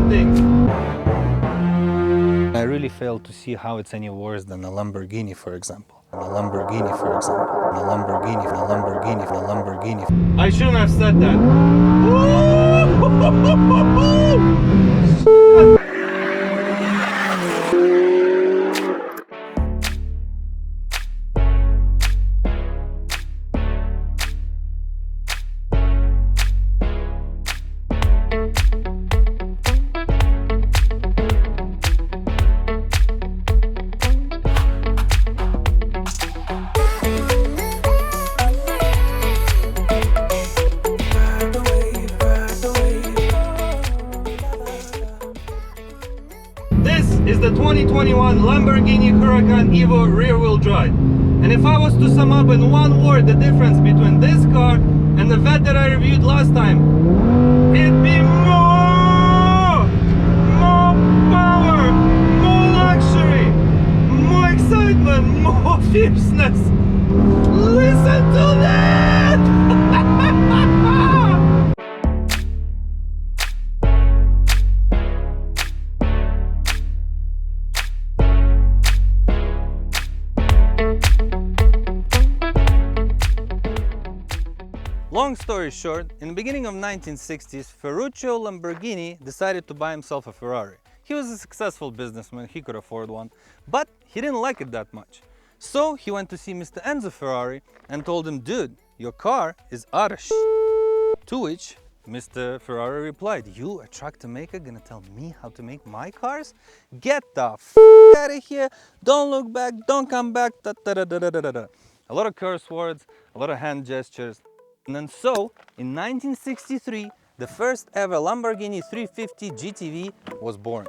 things. I really fail to see how it's any worse than a Lamborghini, for example. A Lamborghini, for example. A Lamborghini, a Lamborghini, a Lamborghini. I shouldn't have said that. This is the 2021 Lamborghini Huracan Evo rear-wheel drive. And if I was to sum up in one word the difference between this car and the vet that I reviewed last time, it'd be more power, more luxury, more excitement, more fierceness. Listen to that! Long story short, in the beginning of 1960s, Ferruccio Lamborghini decided to buy himself a Ferrari. He was a successful businessman, he could afford one, but he didn't like it that much. So he went to see Mr. Enzo Ferrari and told him, "Dude, your car is out of shit." To which Mr. Ferrari replied, "You, a truck to maker, gonna tell me how to make my cars? Get the f out of here, don't look back, don't come back, da da da da da da da." A lot of curse words, a lot of hand gestures. And then so, in 1963, the first ever Lamborghini 350 GTV was born.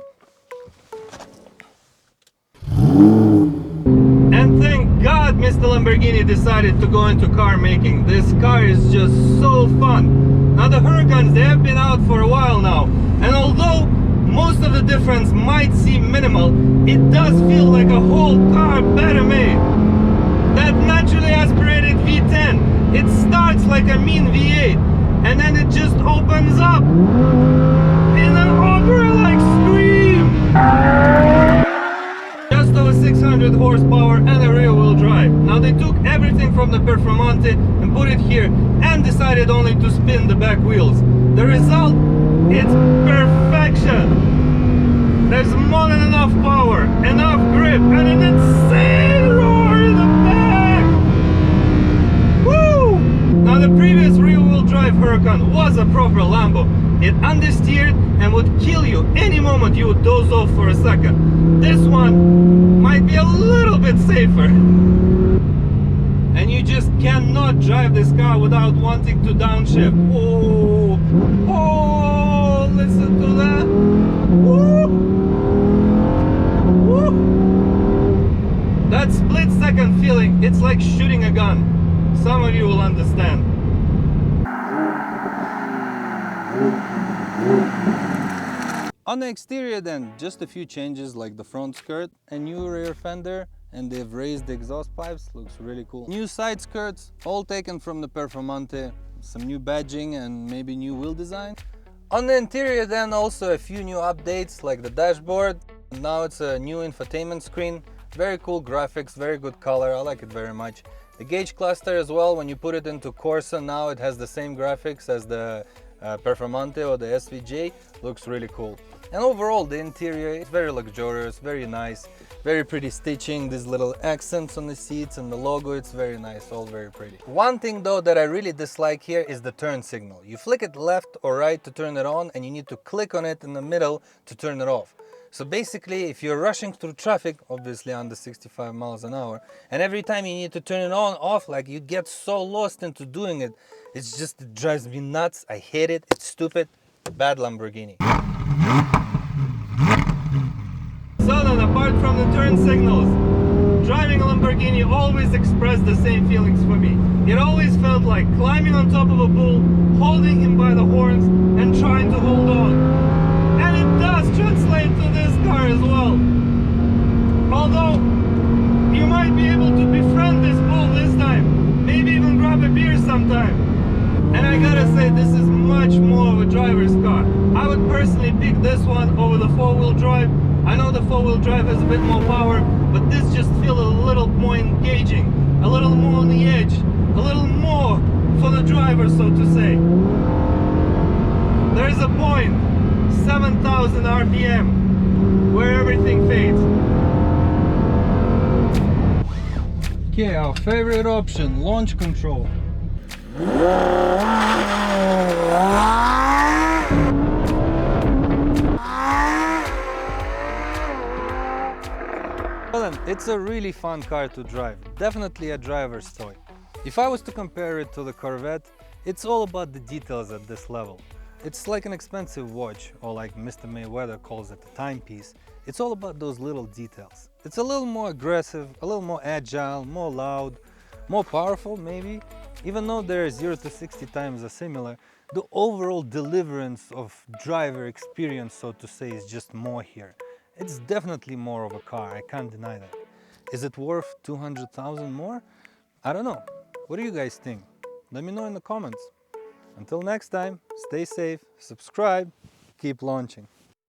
And thank God Mr. Lamborghini decided to go into car making. This car is just so fun. Now the Huracans, they have been out for a while now. And although most of the difference might seem minimal, it does feel like a whole car better made. That naturally aspirated V10, it starts like a mean V8 and then it just opens up in an opera-like scream. Just over 600 horsepower and a rear-wheel drive. Now they took everything from the Performante and put it here and decided only to spin the back wheels. The result, it's perfection. There's more than enough power, enough grip, and an insane roar in the back. Woo! Now the previous rear-wheel drive Huracan was a proper Lambo. It understeered and would kill you any moment you would doze off for a second. This one might be a little bit safer. And you just cannot drive this car without wanting to downshift. Oh, oh, listen to that. Woo! Woo! That split-second feeling, it's like shooting a gun. Some of you will understand. On the exterior then, just a few changes like the front skirt, a new rear fender, and they've raised the exhaust pipes, looks really cool. New side skirts, all taken from the Performante, some new badging and maybe new wheel design. On the interior then, also a few new updates like the dashboard. Now it's a new infotainment screen, very cool graphics, very good color, I like it very much. The gauge cluster as well, when you put it into Corsa now it has the same graphics as the Performante or the SVJ, looks really cool. And overall the interior is very luxurious, very nice, very pretty stitching, these little accents on the seats and the logo, it's very nice, all very pretty. One thing though that I really dislike here is the turn signal. You flick it left or right to turn it on and you need to click on it in the middle to turn it off. So basically if you're rushing through traffic, obviously under 65 miles an hour, and every time you need to turn it on, off, like you get so lost into doing it, it drives me nuts, I hate it, it's stupid, bad Lamborghini. So then, apart from the turn signals, driving a Lamborghini always expressed the same feelings for me. It always felt like climbing on top of a bull, holding him by the horns and trying to hold on. And it does translate to this car as well. Although, you might be able to befriend this bull this time, maybe even grab a beer sometime. And I gotta say, this is much more of a driver's car. I would personally pick this one over the four-wheel drive. I know the four-wheel drive has a bit more power, but this just feels a little more engaging, a little more on the edge, a little more for the driver, so to say. There is a point, 7,000 RPM, where everything fades. Okay, our favorite option, launch control. Well then, it's a really fun car to drive, definitely a driver's toy. If I was to compare it to the Corvette, it's all about the details at this level. It's like an expensive watch, or like Mr. Mayweather calls it a timepiece. It's all about those little details. It's a little more aggressive, a little more agile, more loud, more powerful maybe. Even though they're 0 to 60 times as similar, the overall deliverance of driver experience, so to say, is just more here. It's definitely more of a car, I can't deny that. Is it worth 200,000 more? I don't know. What do you guys think? Let me know in the comments. Until next time, stay safe, subscribe, keep launching.